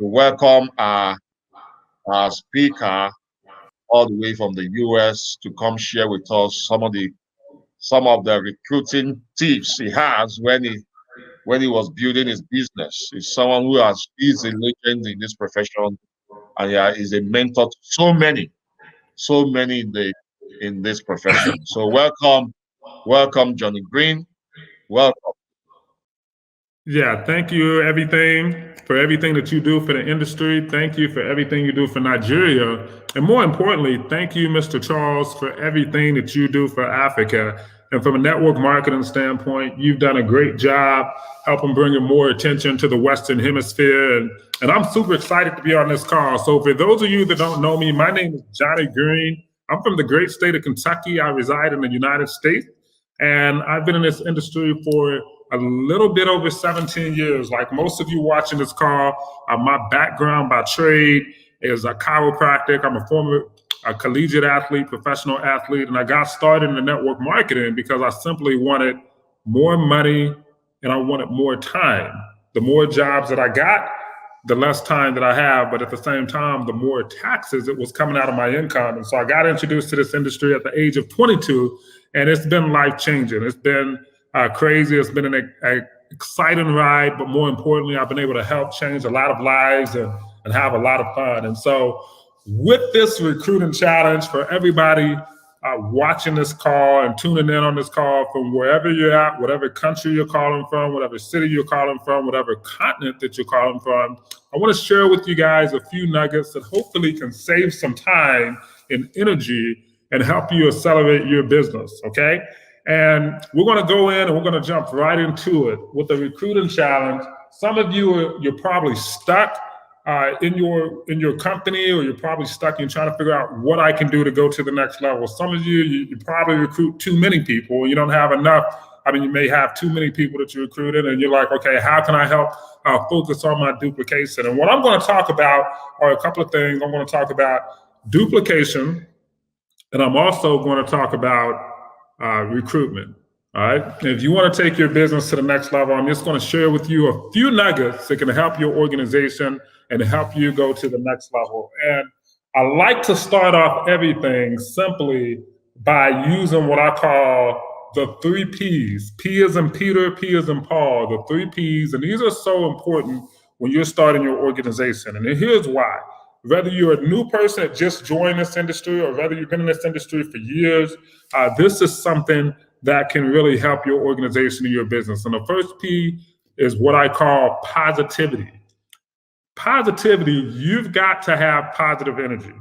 to welcome our speaker all the way from the US to come share with us some of the recruiting tips he has when he was building his business. He's someone he's a legend in this profession, and yeah, he's a mentor to so many in this profession. So welcome, Johnny Green. Welcome. Yeah, thank you for everything that you do for the industry. Thank you for everything you do for Nigeria. And more importantly, thank you, Mr. Charles, for everything that you do for Africa. And from a network marketing standpoint, you've done a great job helping bringing more attention to the Western Hemisphere. And I'm super excited to be on this call. So for those of you that don't know me, my name is Johnny Green. I'm from the great state of Kentucky. I reside in the United States. And I've been in this industry for a little bit over 17 years. Like most of you watching this call, my background by trade is a chiropractic. I'm a former collegiate athlete, professional athlete, and I got started in the network marketing because I simply wanted more money and I wanted more time. The more jobs that I got, the less time that I have, but at the same time, the more taxes it was coming out of my income. And so I got introduced to this industry at the age of 22, and it's been life-changing. It's been crazy. It's been an exciting ride, but more importantly, I've been able to help change a lot of lives and have a lot of fun. And so with this recruiting challenge for everybody watching this call and tuning in on this call from wherever you're at, whatever country you're calling from, whatever city you're calling from, whatever continent that you're calling from, I want to share with you guys a few nuggets that hopefully can save some time and energy and help you accelerate your business, okay? And we're going to go in and we're going to jump right into it with the recruiting challenge. Some of you you're probably stuck in your company, or you're probably stuck in trying to figure out what I can do to go to the next level. Some of you probably recruit too many people. You don't have enough. I mean, you may have too many people that you recruited, and you're like, okay, how can I help focus on my duplication? And what I'm going to talk about are a couple of things. I'm going to talk about duplication, and I'm also going to talk about recruitment. All right. And if you want to take your business to the next level, I'm just going to share with you a few nuggets that can help your organization and help you go to the next level. And I like to start off everything simply by using what I call the 3 Ps. P as in Peter, P as in Paul, the 3 Ps. And these are so important when you're starting your organization. And here's why. Whether you're a new person that just joined this industry or whether you've been in this industry for years, this is something that can really help your organization and your business. And the first P is what I call positivity. Positivity, you've got to have positive energy.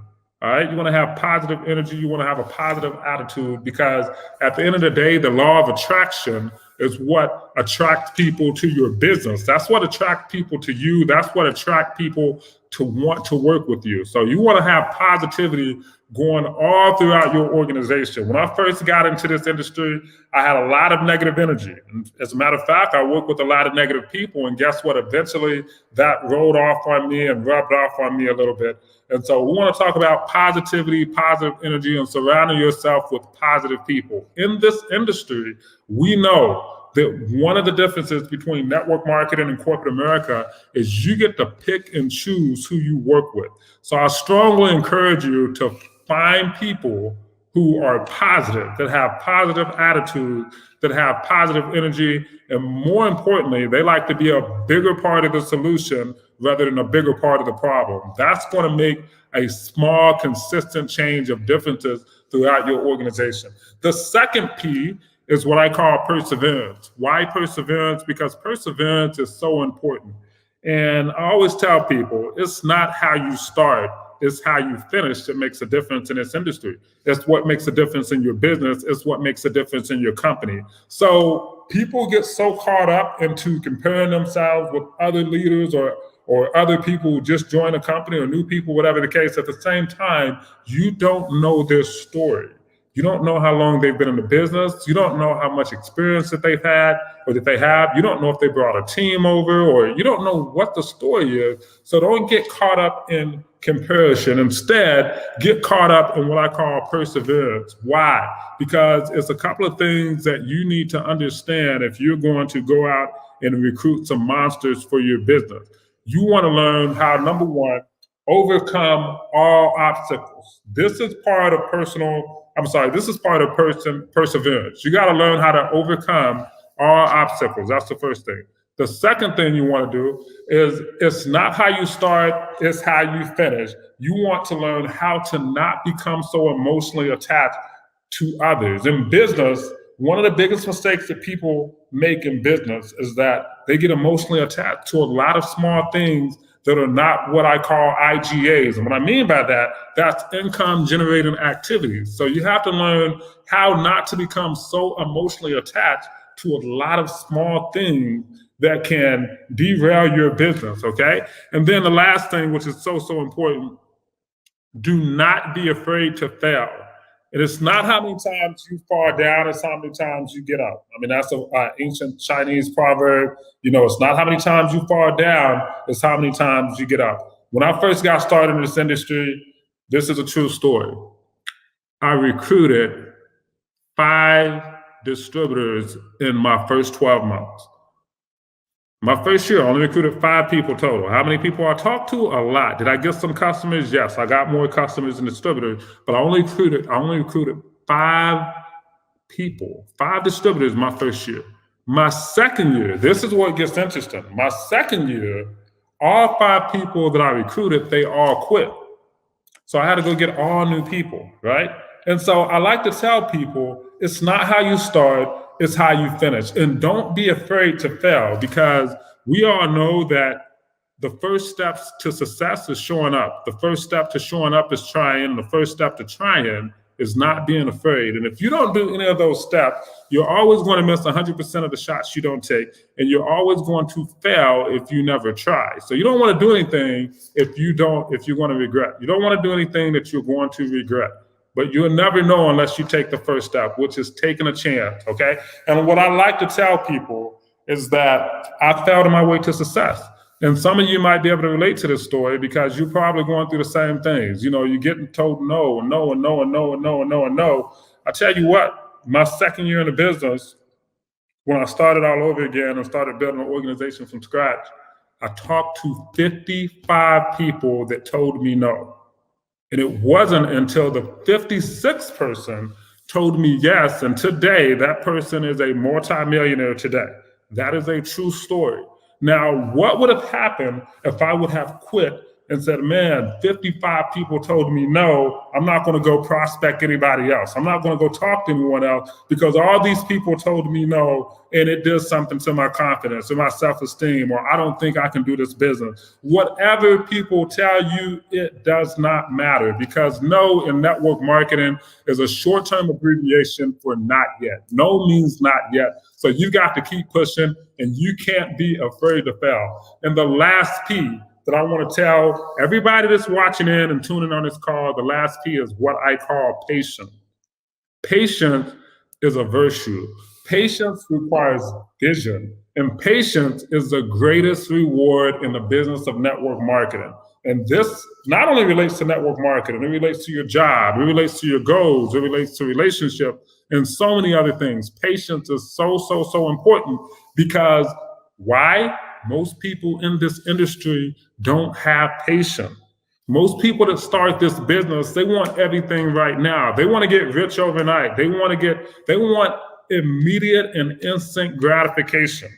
All right, you want to have positive energy, you want to have a positive attitude, because at the end of the day, the law of attraction is what attracts people to your business. That's what attracts people to you. That's what attracts people to want to work with you. So you want to have positivity going all throughout your organization. When I first got into this industry, I had a lot of negative energy. And as a matter of fact, I worked with a lot of negative people. And guess what? Eventually, that rolled off on me and rubbed off on me a little bit. And so we want to talk about positivity, positive energy, and surrounding yourself with positive people. In this industry, we know that one of the differences between network marketing and corporate America is you get to pick and choose who you work with. So I strongly encourage you to find people who are positive, that have positive attitude, that have positive energy, and more importantly, they like to be a bigger part of the solution rather than a bigger part of the problem. That's going to make a small, consistent change of differences throughout your organization. The second P is what I call perseverance. Why perseverance? Because perseverance is so important. And I always tell people, it's not how you start, it's how you finish that makes a difference in this industry. It's what makes a difference in your business. It's what makes a difference in your company. So people get so caught up into comparing themselves with other leaders or other people who just joined a company, or new people, whatever the case. At the same time, you don't know their story. You don't know how long they've been in the business. You don't know how much experience that they've had or that they have. You don't know if they brought a team over, or you don't know what the story is. So don't get caught up in comparison. Instead, get caught up in what I call perseverance. Why? Because it's a couple of things that you need to understand if you're going to go out and recruit some monsters for your business. You want to learn how, number one, overcome all obstacles. This is part of perseverance. You got to learn how to overcome all obstacles. That's the first thing. The second thing you want to do is it's not how you start, it's how you finish. You want to learn how to not become so emotionally attached to others. In business, one of the biggest mistakes that people make in business is that they get emotionally attached to a lot of small things that are not what I call IGAs. And what I mean by that, that's income generating activities. So you have to learn how not to become so emotionally attached to a lot of small things that can derail your business, okay? And then the last thing, which is so important, do not be afraid to fail. And it's not how many times you fall down, it's how many times you get up. I mean, that's an ancient Chinese proverb. You know, it's not how many times you fall down, it's how many times you get up. When I first got started in this industry, this is a true story. I recruited 5 distributors in my first 12 months. My first year, I only recruited 5 people total. How many people I talked to? A lot. Did I get some customers? Yes, I got more customers than distributors, but I only recruited 5 people, 5 distributors my first year. My second year, this is what gets interesting. My second year, all 5 people that I recruited, they all quit. So I had to go get all new people, right? And so I like to tell people, it's not how you start, it's how you finish. And don't be afraid to fail, because we all know that the first steps to success is showing up. The first step to showing up is trying. The first step to trying is not being afraid. And if you don't do any of those steps, you're always going to miss 100% of the shots you don't take. And you're always going to fail if you never try. So you don't want to do anything if you're going to regret. You don't want to do anything that you're going to regret. But you'll never know unless you take the first step, which is taking a chance, okay? And what I like to tell people is that I failed on my way to success. And some of you might be able to relate to this story because you're probably going through the same things. You know, you're getting told no, and no, and no, and no, and no, and no, and no. I tell you what, my second year in the business, when I started all over again and started building an organization from scratch, I talked to 55 people that told me no. And it wasn't until the 56th person told me yes, and today that person is a multimillionaire today. That is a true story. Now, what would have happened if I would have quit and said, man, 55 people told me no, I'm not going to go prospect anybody else. I'm not going to go talk to anyone else because all these people told me no, and it did something to my confidence or my self-esteem, or I don't think I can do this business. Whatever people tell you, it does not matter, because no in network marketing is a short-term abbreviation for not yet. No means not yet. So you got to keep pushing, and you can't be afraid to fail. And the last P that I want to tell everybody that's watching in and tuning on this call, the last P is what I call patience. Patience is a virtue. Patience requires vision, and patience is the greatest reward in the business of network marketing. And this not only relates to network marketing, it relates to your job, it relates to your goals, it relates to relationship, and so many other things. Patience is so important, because why? Most people in this industry don't have patience. Most people that start this business, they want everything right now. They want to get rich overnight. They want immediate and instant gratification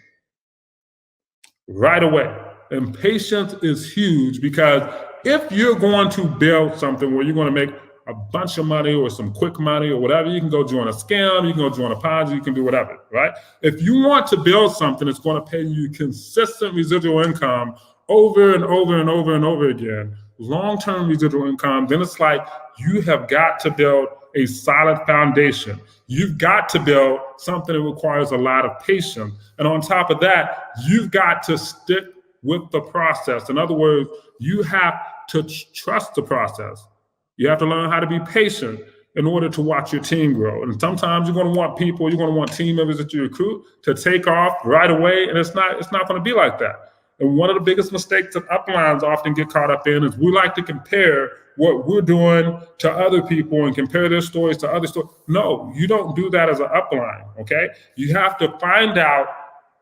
right away. And patience is huge, because if you're going to build something where you're going to make a bunch of money or some quick money or whatever, you can go join a scam, you can go join a Ponzi, you can do whatever, right? If you want to build something that's going to pay you consistent residual income over and over and over and over again, long-term residual income, then it's like you have got to build a solid foundation. You've got to build something that requires a lot of patience. And on top of that, you've got to stick with the process. In other words, you have to trust the process. You have to learn how to be patient in order to watch your team grow. And sometimes you're going to want team members that you recruit to take off right away, and it's not going to be like that. And one of the biggest mistakes that uplines often get caught up in is we like to compare what we're doing to other people and compare their stories to other stories. No, you don't do that as an upline, okay? You have to find out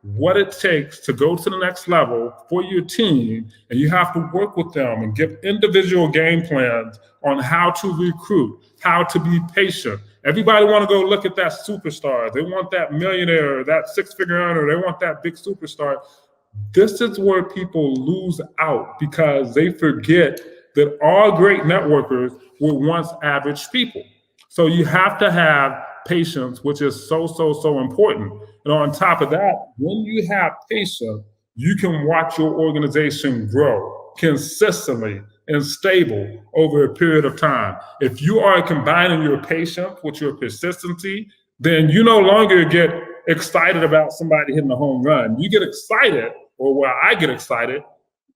what it takes to go to the next level for your team, and you have to work with them and give individual game plans on how to recruit, how to be patient. Everybody want to go look at that superstar. They want that millionaire, that six-figure earner. They want that big superstar. This is where people lose out because they forget that all great networkers were once average people. So you have to have patience, which is so important. And on top of that, when you have patience, you can watch your organization grow consistently and stable over a period of time. If you are combining your patience with your persistency, then you no longer get excited about somebody hitting a home run. You get excited, or well, I get excited,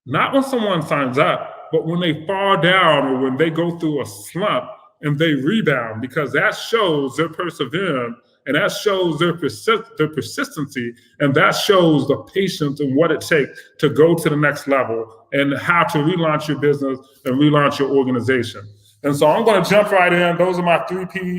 not when someone signs up, but when they fall down or when they go through a slump and they rebound, because that shows their perseverance and that shows their persistency, and that shows the patience and what it takes to go to the next level and how to relaunch your business and relaunch your organization. And so I'm going to jump right in. Those are my 3 P's.